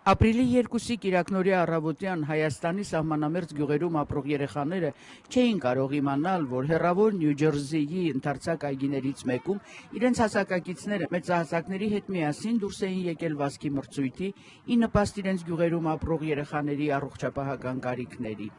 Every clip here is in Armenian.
Ապրիլի 2-ի կիրակնօրյա առավոտյան Հայաստանի սահմանամերձ գյուղերում ապրող երեխաները չէին կարող իմանալ, որ հեռավոր Նյու Ջերսիի ընդարձակ այգիներից մեկում իրենց հասակակիցները մեծահասակների հետ միասին դուրս էին եկել վազքի մրցույթի, ի նպաստ իրենց գյուղերում ապրող երեխաների առողջապահական կարիքների։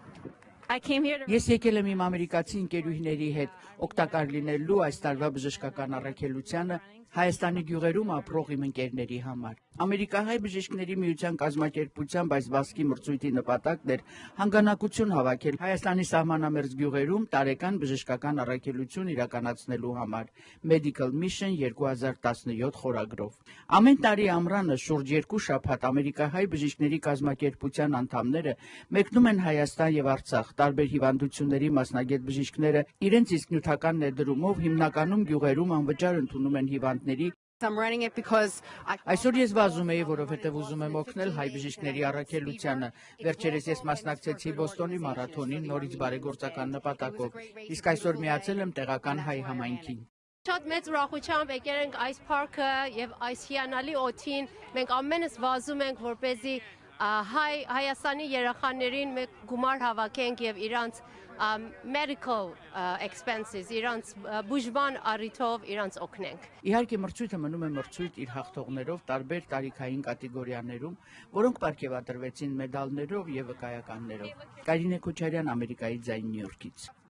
Ես եկել եմ իմ ամերիկացի ընկերուհիների հետ օգտակար լինելու այս տարվա բժշկական առաքելությանը Հայաստանի գյուղերում ապրող իմ ընկերների համար։ Ամերիկահայ բժիշկների միության կազմակերպությամբ այս վազքի մրցույթի նպատակն էր հանգանակություն հավաքել Հայաստանի սահմանամերձ գյուղերում տարեկան բժշկական առաքելություն իրականացնելու համար Medical Mission 2017 խորագրով։ Ամեն տարի ամռանը շուրջ 2 շաբաթ ամերիկահայ բժիշկների կազմակերպության անդամները մեկնում են Հայաստան եւ Արցախ տարբեր հիվանդությունների մասնագետ բժիշկները իրենց իսկ նյութական ներդրումով հիմնականում գյուղերում անվճար ընդունում են հիվանդների։ Այսօր ես վազում էի, որովհետև ուզում եմ օգնել հայ բժիշկների առաքելությանը։ Վերջերս ես մասնակցեցի Բոստոնի մարաթոնին նորից բարեգործական նպատակով, իսկ այսօր միացել եմ տեղական հայ համայնքին։ Շատ մեծ ուրախությամբ եկել ենք այս փառքը եւ այս հիանալի օդին։ Մենք ամենս վազում ենք, որպեսզի Հայաստանի երեխաներին մեկ գումար հավաքենք եւ իրանց medical expenses, իրանց բուժման առիթով իրանց օգնենք։ Իհարկե մրցույթը մնում է մրցույթ իր հաղթողներով տարբեր տարիքային կատեգորիաներում, որոնք պարգևատրվեցին մեդալներով եւ վկայականներով։ Կարինե Քոչարյան, Ամերիկայի ձայն, Նյու Յորքից։